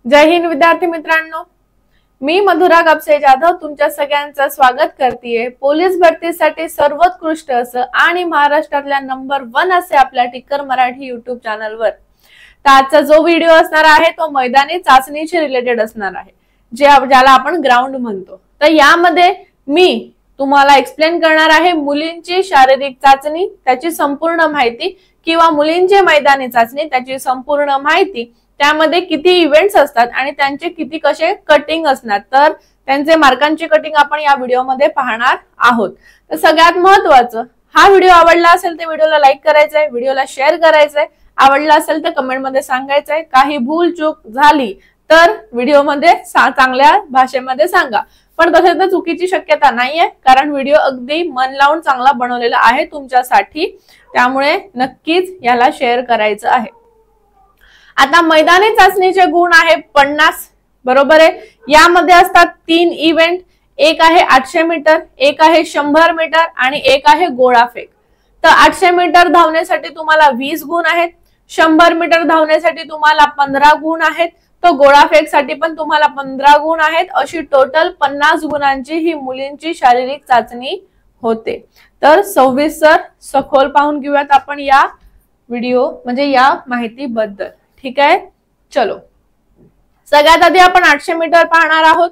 जय हिंद विद्यार्थी मित्रांनो, मी मधुरा कापसे जाधव तुमच्या सगळ्यांचं स्वागत करतेय। पोलीस भरतीसाठी सर्वोत्कृष्ट असं आणि महाराष्ट्रातल्या नंबर 1 असे आपल्या टिकर मराठी YouTube चॅनलवर। तर आजचा जो व्हिडिओ असणार आहे तो मैदानी चाचणीशी रिलेटेड असणार आहे, ज्याला आपण ग्राउंड म्हणतो। तर यामध्ये मी तुम्हाला एक्सप्लेन करणार आहे मुलींची शारीरिक चाचणी, त्याची संपूर्ण माहिती, किंवा मुलींची मैदानी चाचणी त्याची संपूर्ण माहिती, त्यामध्ये किती इव्हेंट्स असतात आणि त्यांचे किती कसे कटिंग असणार, तर त्यांचे मार्कांची कटिंग आपण या व्हिडिओमध्ये पाहणार आहोत। तर सगळ्यात महत्त्वाचं, हा व्हिडिओ आवडला असेल तर व्हिडिओला लाईक करायचं आहे, व्हिडिओला शेअर करायचं आहे, आवडला असेल तर कमेंट मध्ये सांगायचं आहे, काही भूल चूक झाली तर व्हिडिओमध्ये चांगल्या भाषेमध्ये सांगा। पण तसे तर चुकीची शक्यता नाहीये, कारण व्हिडिओ अगदी मन लावून चांगला बनवलेला आहे तुमच्यासाठी, त्यामुळे नक्कीच याला शेअर करायचं आहे। आता मैदानी चाचणीचे गुण आहे 50, बरोबर आहे। यामध्ये असतात 3 इव्हेंट, एक आहे 800 मीटर, एक आहे 100 मीटर आणि एक आहे गोळाफेक। तर 800 मीटर धावण्यासाठी तुम्हाला 20 गुण आहेत, 100 मीटर धावण्यासाठी तुम्हाला 15 गुण आहेत, तो गोळाफेक साठी पण तुम्हाला 15 गुण आहेत। अशी टोटल 50 गुणांची ही मुलींची शारीरिक चाचणी होते। तर सविस्तर सखोल पाहून घेऊयात आपण या व्हिडिओ म्हणजे या माहिती बद्दल, ठीक आहे। चलो, सगळ्यात आधी आपण 800 मीटर पाहणार आहोत।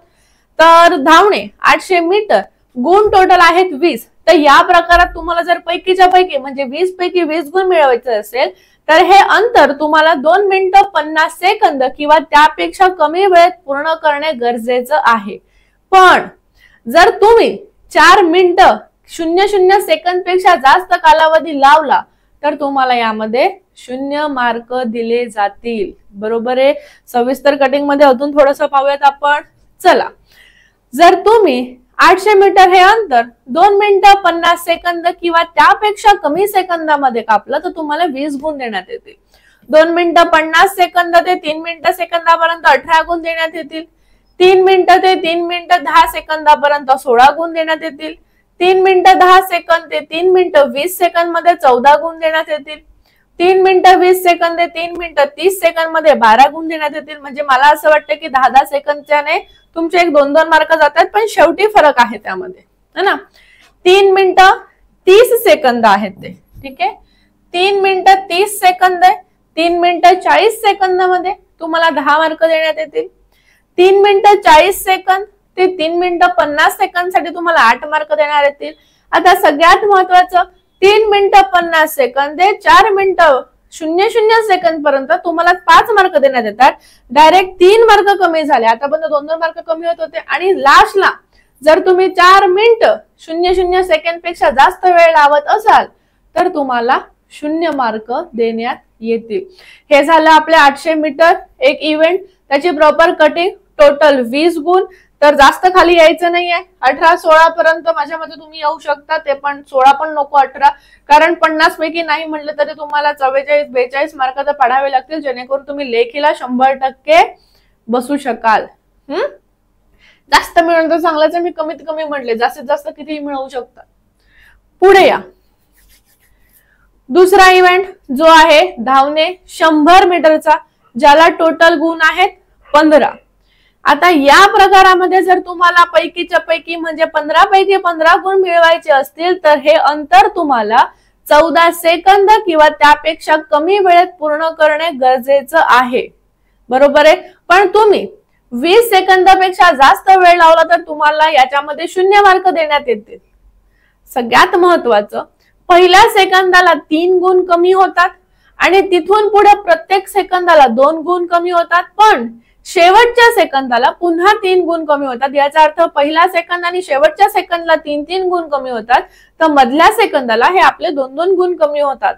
तर धावणे 800 मीटर, गुण टोटल आहेत 20। तर या प्रकारात तुम्हाला जर पैकीच्या पैकी म्हणजे 20 पैकी 20 गुण मिळवायचे असेल तर हे अंतर तुम्हाला 2 मिनिटं 50 सेकंद किंवा त्यापेक्षा कमी वेळेत पूर्ण करणे गरजेचं आहे। पण जर तुम्ही 4 मिनिटं 00 सेकंद पेक्षा जास्त कालावधी लावला तर तुम्हाला यामध्ये 0 मार्क दिले जातील, बरोबर आहे। सविस्तर कटिंग मध्ये अजून थोडंसं पाहूयात आपण। चला, जर तुम्ही 800 मीटर हे अंतर 2 मिनिटं 50 सेकंद किंवा त्यापेक्षा कमी सेकंदामध्ये कापलं तर तुम्हाला 20 गुण देण्यात येतील। 2 मिनिटं 50 सेकंद ते 3 मिनिटं सेकंदापर्यंत 18 गुण देण्यात येतील। 3 मिनिटं ते 3 मिनिटं 10 सेकंदापर्यंत 16 गुण देण्यात येतील। 3 मिनिटं 10 सेकंद ते 3 मिनिटं 20 सेकंद मध्ये 14 गुण देण्यात येतील। 3 मिनिटं 20 सेकंद ते 3 मिनिटं 30 सेकंद मध्ये 12 गुण देण्यात येतील। म्हणजे मला असं वाटतं की 10-10 सेकंदच्याने तुमचे 1-2 मार्क जातात, पण शेवटी फरक आहे त्यामध्ये, है ना। 3 मिनिटं 30 सेकंद आहेत ते, ठीक आहे। 3 मिनिटं 30 सेकंद आहे, 3 मिनिटं 40 सेकंदामध्ये तुम्हाला 10 मार्क देण्यात येतील। 3 मिनिटं 40 सेकंद ते 3 मिनिटं 50 सेकंद साठी तुम्हाला 8 मार्क देण्यात येतील। आता सगळ्यात महत्त्वाचं, 3 मिनिटं 50 सेकंद ते 4 मिनिटं 00 सेकंद पर्यंत तुम्हाला 5 मार्क देण्यात येतात। डायरेक्ट 3 मार्क कमी झाले, आतापर्यंत 2-2 मार्क कमी होत होते। आणि लास्टला जर तुम्ही 4 मिनिटं 00 सेकंद पेक्षा जास्त वेळ लावत असाल तर तुम्हाला 0 मार्क देण्यात येतील। हे झालं आपले 800 मीटर एक इव्हेंट, त्याची प्रॉपर कटिंग, टोटल 20 गुण। तर जास्त खाली यायचं नाहीये, 18-16 पर्यंत माझ्या मते तुम्ही येऊ शकता, ते पण 16 पण नको 18, कारण 50 पैकी नाही म्हटलं तरी तुम्हाला 44-42 मार्क तर पाडावे लागतील, जेणेकरून तुम्ही लेखीला 100% बसू शकाल। जास्त मिळवलं तर चांगलंच आहे, मी कमीत कमी म्हटले, जास्तीत जास्त किती मिळवू शकता। पुढे या, दुसरा इव्हेंट जो आहे धावणे 100 मीटरचा, ज्याला टोटल गुण आहेत 15। आता या प्रकारामध्ये जर तुम्हाला पैकीच्या पैकी म्हणजे 15 पैकी 15 गुण मिळवायचे असतील तर हे अंतर तुम्हाला 14 सेकंद किंवा त्यापेक्षा कमी वेळेत पूर्ण करणे गरजेचं आहे, बरोबर आहे। पण तुम्ही 20 सेकंदापेक्षा जास्त वेळ लावला तर तुम्हाला याच्यामध्ये 0 मार्क देण्यात येतील। सगळ्यात महत्त्वाचं, पहिल्या सेकंदाला 3 गुण कमी होतात आणि तिथून पुढे प्रत्येक सेकंदाला 2 गुण कमी होतात, पण शेवटच्या सेकंदाला पुन्हा 3 गुण कमी होतात। याचा अर्थ पहिल्या सेकंद आणि शेवटच्या सेकंदला 3-3 गुण कमी होतात, तर मधल्या सेकंदाला हे आपले 2-2 गुण कमी होतात।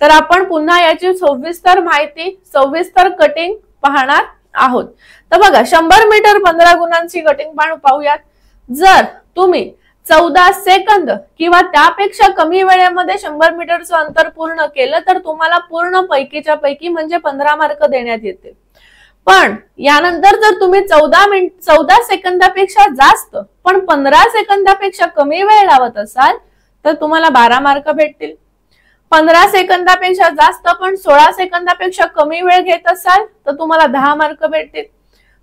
तर आपण पुन्हा याची सविस्तर माहिती, सविस्तर कटिंग पाहणार आहोत। तर बघा, 100 मीटर 15 गुणांची कटिंग पाहूयात। जर तुम्ही 14 सेकंद किंवा त्यापेक्षा कमी वेळेमध्ये 100 मीटरचं अंतर पूर्ण केलं तर तुम्हाला पूर्ण पैकीच्या पैकी म्हणजे 15 मार्क देण्यात येतील। पण यानंतर जर तुम्ही 14 सेकंदापेक्षा जास्त पण 15 सेकंदापेक्षा कमी वेळ लावत असाल तर तुम्हाला 12 मार्क भेटतील। 15 सेकंदापेक्षा जास्त पण 16 सेकंदापेक्षा कमी वेळ घेत असाल तर तुम्हाला 10 मार्क भेटतील।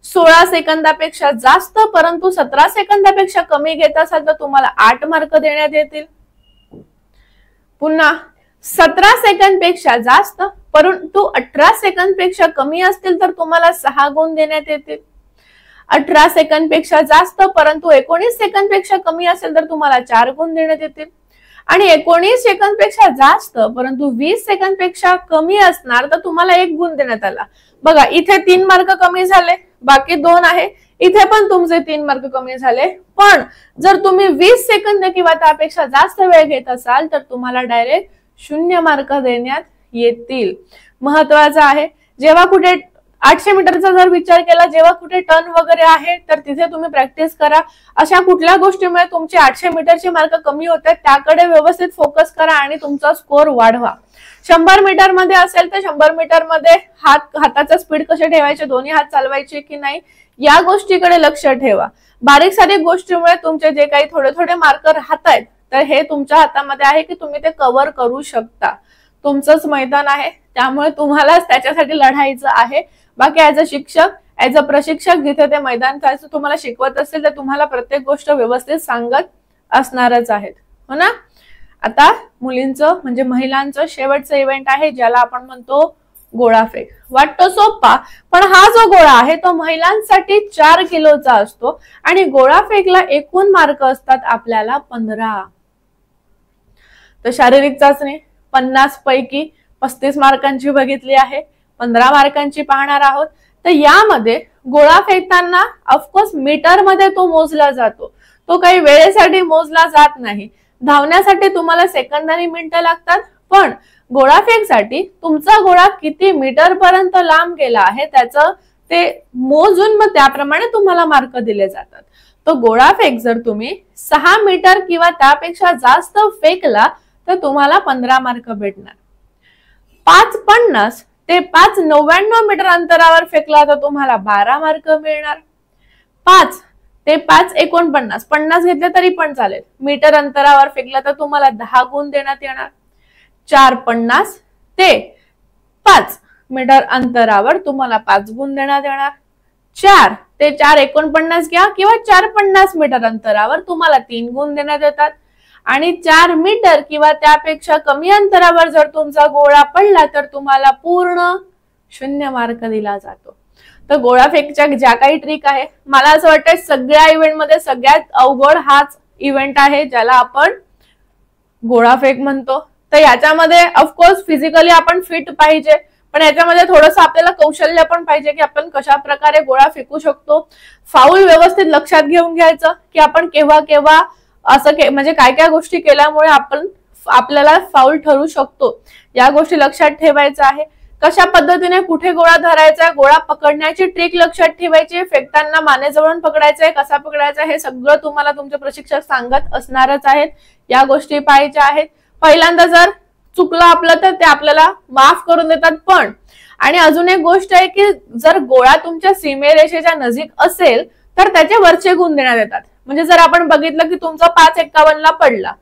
16 सेकंदापेक्षा जास्त परंतु 17 सेकंदापेक्षा कमी घेत असाल तर तुम्हाला 8 मार्क देण्यात येतील। पुन्हा 17 सेकंद पेक्षा जास्त परंतु 18 सेकंद पेक्षा कमी असतील तर तुम्हाला 6 गुण देण्यात येतील। 18 सेकंद पेक्षा जास्त परंतु 19 सेकंद पेक्षा कमी असेल तर तुम्हाला 4 गुण देण्यात येतील। आणि 19 सेकंद पेक्षा जास्त परंतु 20 सेकंद पेक्षा कमी असणार तर तुम्हाला 1 गुण देण्यात आला। बघा इथे 3 मार्क कमी झाले, बाकी 2 आहे, इथे पण तुमचे 3 मार्क कमी झाले। पण जर तुम्ही 20 सेकंद किंवा त्यापेक्षा जास्त वेळ घेत असाल तर तुम्हाला डायरेक्ट 0 मार्क देण्यात येतील। महत्वाचं आहे, जेव्हा कुठे 800 मीटरचा जर विचार केला, जेव्हा कुठे टर्न वगैरे आहे तर तिथे तुम्ही प्रॅक्टिस करा। अशा कुठल्या गोष्टीमुळे तुमचे 800 मीटरचे मार्क कमी होतात त्याकडे व्यवस्थित फोकस करा आणि तुमचा स्कोर वाढवा। 100 मीटर मध्ये असेल तर 100 मीटर मध्ये हाताचा स्पीड कसे ठेवायचे, दोन्ही हात चालवायचे की नाही या गोष्टीकडे लक्ष ठेवा। बारीक सारीक गोष्टीमुळे तुमचे जे काही थोडे थोडे मार्क राहतायत तर हे तुमच्या हातामध्ये आहे की तुम्ही ते कव्हर करू शकता। तुमचंच मैदान आहे त्यामुळे तुम्हालाच त्याच्यासाठी लढायचं आहे। बाकी ऍज अ शिक्षक, ऍज अ प्रशिक्षक जिथे ते मैदान खायचं तुम्हाला शिकवत असेल तर तुम्हाला प्रत्येक गोष्ट व्यवस्थित सांगत असणारच आहेत, हो ना। आता मुलींचं म्हणजे महिलांचं शेवटचं इव्हेंट आहे ज्याला आपण म्हणतो गोळाफेक। वाटतो सोपा, पण हा जो गोळा आहे तो महिलांसाठी 4 किलोचा असतो आणि गोळाफेकला एकूण मार्क असतात आपल्याला 15। तर शारीरिक चाचणी 50 पैकी 35 मार्कांची बघितली आहे, 15 मार्कांची पाहणार आहोत। तर यामध्ये गोळा फेकताना ऑफकोर्स मीटर मध्ये तो मोजला जातो, तो काही वेळेसाठी मोजला जात नाही। धावण्यासाठी तुम्हाला सेकंद आणि मिनिटं लागतात, पण गोळाफेकसाठी तुमचा गोळा किती मीटर पर्यंत लांब गेला आहे त्याचं ते मोजून मग त्याप्रमाणे तुम्हाला मार्क दिले जातात। तो गोळाफेक जर तुम्ही 6 मीटर किंवा त्यापेक्षा जास्त फेकला तर तुम्हाला 15 मार्क भेटणार। 5.50 ते 5.99 मीटर अंतरावर फेकला तर तुम्हाला 12 मार्क मिळणार। 5 ते 5.49 50 घेतले तरी पण चालेल, मीटर अंतरावर फेकला तर तुम्हाला 10 गुण देण्यात येणार। 4.50 ते 5 मीटर अंतरावर तुम्हाला 5 गुण देण्यात येणार। 4 ते 4.49 घ्या किंवा 4.50 मीटर अंतरावर तुम्हाला 3 गुण देण्यात येतात। आणि 4 मीटर किंवा त्यापेक्षा कमी अंतरावर जर तुमचा गोळा पडला तर तुम्हाला पूर्ण 0 मार्क दिला जातो। तर गोळाफेकच्या ज्या काही ट्रिक आहे, मला असं वाटतं सगळ्या इव्हेंट मध्ये सगळ्यात अवघड हाच इव्हेंट आहे ज्याला आपण गोळाफेक म्हणतो। तर याच्यामध्ये ऑफकोर्स फिजिकली आपण फिट पाहिजे, पण याच्यामध्ये थोडंसं आपल्याला कौशल्य पण पाहिजे की आपण कशा प्रकारे गोळा फेकू शकतो। फाऊल व्यवस्थित लक्षात घेऊन घ्यायचं की आपण केव्हा केव्हा असं म्हणजे काय काय गोष्टी केल्यामुळे आपल्याला फाऊल ठरू शकतो, या गोष्टी लक्षात ठेवायचं आहे। कशा पद्धतीने कुठे गोळा धरायचा, गोळा पकडण्याची ट्रिक लक्षात ठेवायची, फेकताना मानेजवळून पकडायचंय, कसा पकडायचा हे सगळं तुम्हाला तुमचे प्रशिक्षक सांगत असणारच आहेत। या गोष्टी पाहायच्या आहेत। पहिल्यांदा जर चुकलं आपलं तर ते आपल्याला माफ करून देतात, पण आणि अजून एक गोष्ट आहे की जर गोळा तुमच्या सीमेरेषेच्या नजीक असेल तर त्याचे वरचे गुण देण्यात येतात। म्हणजे जर आपण बघितलं की तुमचा 5.51 ला पडला,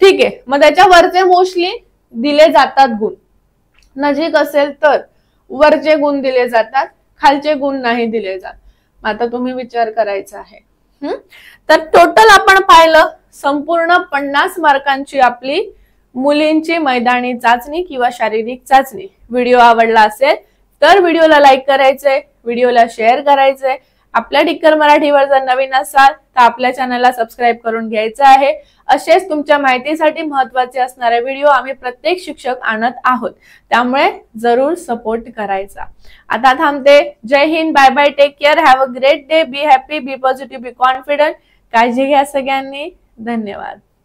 ठीक आहे, मग त्याच्या वरचे मोस्टली दिले जातात गुण। नजीक असेल तर वरचे गुण दिले जातात, खालचे गुण नाही दिले जात। आता तुम्ही विचार करायचा आहे। तर टोटल आपण पाहिलं संपूर्ण 50 मार्कांची आपली मुलींची मैदानी चाचणी किंवा शारीरिक चाचणी। व्हिडिओ आवडला असेल तर व्हिडिओला लाईक करायचंय, व्हिडिओला शेअर करायचंय। आपल्या टिक्कर मराठीवर जर नवीन असाल तर आपल्या चॅनलला सबस्क्राईब करून घ्यायचं आहे। असेच तुमच्या माहितीसाठी महत्त्वाचे असणारे व्हिडिओ आम्ही प्रत्येक शिक्षक आणत आहोत, त्यामुळे जरूर सपोर्ट करायचा। आता थांबते। जय हिंद, bye bye, take care, have a great day, be happy, be positive, be confident. काळजी घ्या सगळ्यांनी, धन्यवाद।